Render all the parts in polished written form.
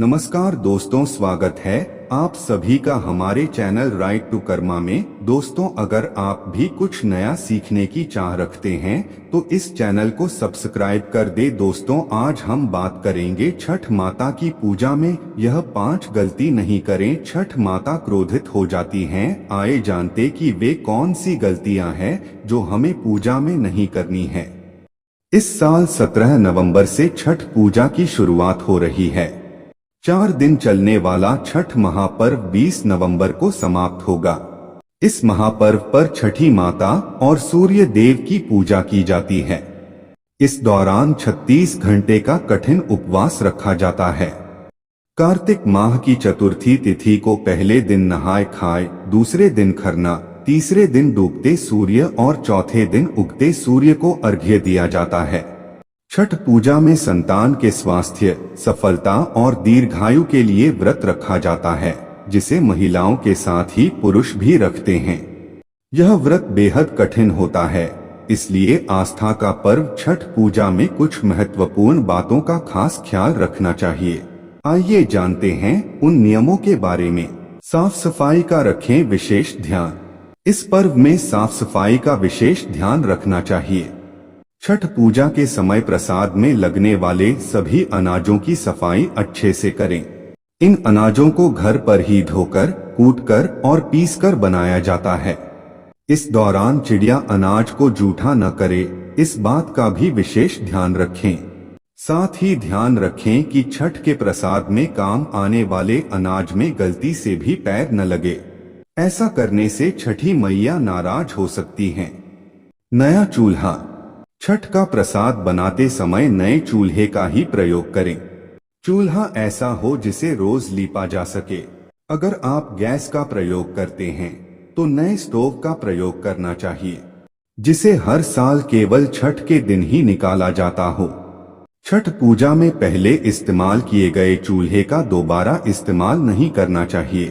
नमस्कार दोस्तों, स्वागत है आप सभी का हमारे चैनल राइट टू कर्मा में। दोस्तों, अगर आप भी कुछ नया सीखने की चाह रखते हैं तो इस चैनल को सब्सक्राइब कर दे। दोस्तों, आज हम बात करेंगे छठ माता की पूजा में यह 5 गलती नहीं करें, छठ माता क्रोधित हो जाती हैं। आइए जानते कि वे कौन सी गलतियां हैं जो हमें पूजा में नहीं करनी है। इस साल 17 नवंबर से छठ पूजा की शुरुआत हो रही है। 4 दिन चलने वाला छठ महापर्व 20 नवंबर को समाप्त होगा। इस महापर्व पर छठी माता और सूर्य देव की पूजा की जाती है। इस दौरान 36 घंटे का कठिन उपवास रखा जाता है। कार्तिक माह की चतुर्थी तिथि को पहले दिन नहाय खाए, दूसरे दिन खरना, तीसरे दिन डूबते सूर्य और चौथे दिन उगते सूर्य को अर्घ्य दिया जाता है। छठ पूजा में संतान के स्वास्थ्य, सफलता और दीर्घायु के लिए व्रत रखा जाता है, जिसे महिलाओं के साथ ही पुरुष भी रखते हैं। यह व्रत बेहद कठिन होता है, इसलिए आस्था का पर्व छठ पूजा में कुछ महत्वपूर्ण बातों का खास ख्याल रखना चाहिए। आइए जानते हैं उन नियमों के बारे में। साफ सफाई का रखें विशेष ध्यान। इस पर्व में साफ सफाई का विशेष ध्यान रखना चाहिए। छठ पूजा के समय प्रसाद में लगने वाले सभी अनाजों की सफाई अच्छे से करें। इन अनाजों को घर पर ही धोकर, कूटकर और पीसकर बनाया जाता है। इस दौरान चिड़िया अनाज को जूठा न करे, इस बात का भी विशेष ध्यान रखें। साथ ही ध्यान रखें कि छठ के प्रसाद में काम आने वाले अनाज में गलती से भी पैर न लगे। ऐसा करने से छठी मैया नाराज हो सकती हैं। नया चूल्हा। छठ का प्रसाद बनाते समय नए चूल्हे का ही प्रयोग करें। चूल्हा ऐसा हो जिसे रोज लीपा जा सके। अगर आप गैस का प्रयोग करते हैं तो नए स्टोव का प्रयोग करना चाहिए, जिसे हर साल केवल छठ के दिन ही निकाला जाता हो। छठ पूजा में पहले इस्तेमाल किए गए चूल्हे का दोबारा इस्तेमाल नहीं करना चाहिए।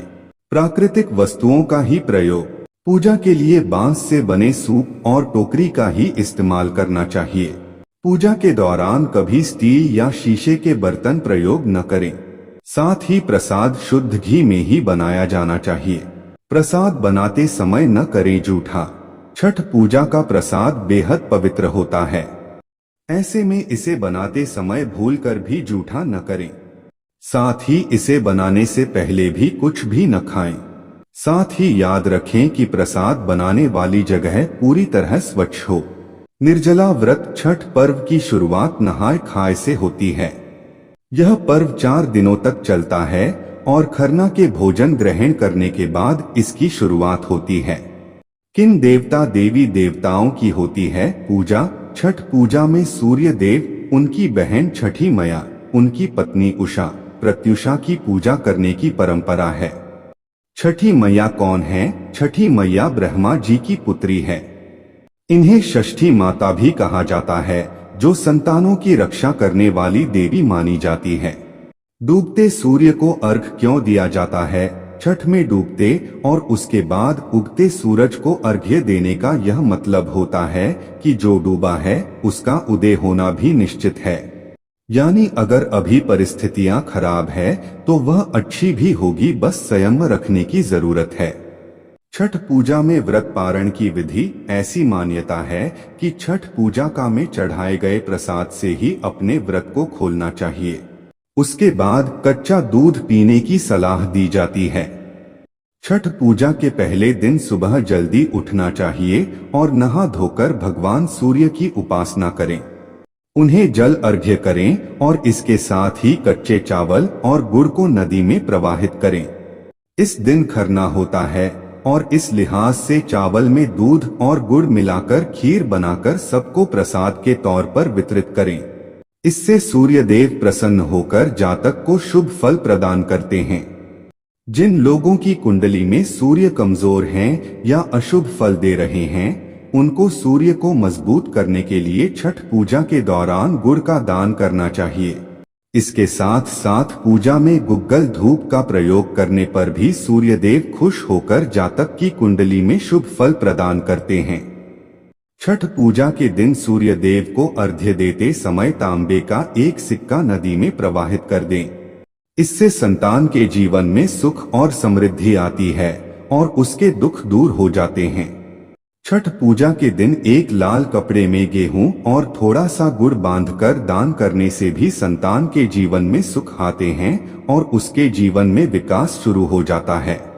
प्राकृतिक वस्तुओं का ही प्रयोग। पूजा के लिए बांस से बने सूप और टोकरी का ही इस्तेमाल करना चाहिए। पूजा के दौरान कभी स्टील या शीशे के बर्तन प्रयोग न करें। साथ ही प्रसाद शुद्ध घी में ही बनाया जाना चाहिए। प्रसाद बनाते समय न करें जूठा। छठ पूजा का प्रसाद बेहद पवित्र होता है, ऐसे में इसे बनाते समय भूलकर भी जूठा न करें। साथ ही इसे बनाने से पहले भी कुछ भी न खाएं। साथ ही याद रखें कि प्रसाद बनाने वाली जगह पूरी तरह स्वच्छ हो। निर्जला व्रत। छठ पर्व की शुरुआत नहाय खाए से होती है। यह पर्व 4 दिनों तक चलता है और खरना के भोजन ग्रहण करने के बाद इसकी शुरुआत होती है। किन देवता देवी देवताओं की होती है पूजा? छठ पूजा में सूर्य देव, उनकी बहन छठी मैया, उनकी पत्नी उषा, प्रत्युषा की पूजा करने की परंपरा है। छठी मैया कौन है? छठी मैया ब्रह्मा जी की पुत्री है। इन्हें षष्ठी माता भी कहा जाता है, जो संतानों की रक्षा करने वाली देवी मानी जाती है। डूबते सूर्य को अर्घ क्यों दिया जाता है? छठ में डूबते और उसके बाद उगते सूरज को अर्घ्य देने का यह मतलब होता है कि जो डूबा है उसका उदय होना भी निश्चित है। यानी अगर अभी परिस्थितियां खराब है तो वह अच्छी भी होगी, बस संयम रखने की जरूरत है। छठ पूजा में व्रत पारण की विधि। ऐसी मान्यता है कि छठ पूजा का में चढ़ाए गए प्रसाद से ही अपने व्रत को खोलना चाहिए। उसके बाद कच्चा दूध पीने की सलाह दी जाती है। छठ पूजा के पहले दिन सुबह जल्दी उठना चाहिए और नहा धोकर भगवान सूर्य की उपासना करें। उन्हें जल अर्घ्य करें और इसके साथ ही कच्चे चावल और गुड़ को नदी में प्रवाहित करें। इस दिन खरना होता है और इस लिहाज से चावल में दूध और गुड़ मिलाकर खीर बनाकर सबको प्रसाद के तौर पर वितरित करें। इससे सूर्य देव प्रसन्न होकर जातक को शुभ फल प्रदान करते हैं। जिन लोगों की कुंडली में सूर्य कमजोर हैं या अशुभ फल दे रहे हैं, उनको सूर्य को मजबूत करने के लिए छठ पूजा के दौरान गुड़ का दान करना चाहिए। इसके साथ साथ पूजा में गुग्गल धूप का प्रयोग करने पर भी सूर्य देव खुश होकर जातक की कुंडली में शुभ फल प्रदान करते हैं। छठ पूजा के दिन सूर्य देव को अर्घ्य देते समय तांबे का एक सिक्का नदी में प्रवाहित कर दें। इससे संतान के जीवन में सुख और समृद्धि आती है और उसके दुख दूर हो जाते हैं। छठ पूजा के दिन एक लाल कपड़े में गेहूं और थोड़ा सा गुड़ बांधकर दान करने से भी संतान के जीवन में सुख आते हैं और उसके जीवन में विकास शुरू हो जाता है।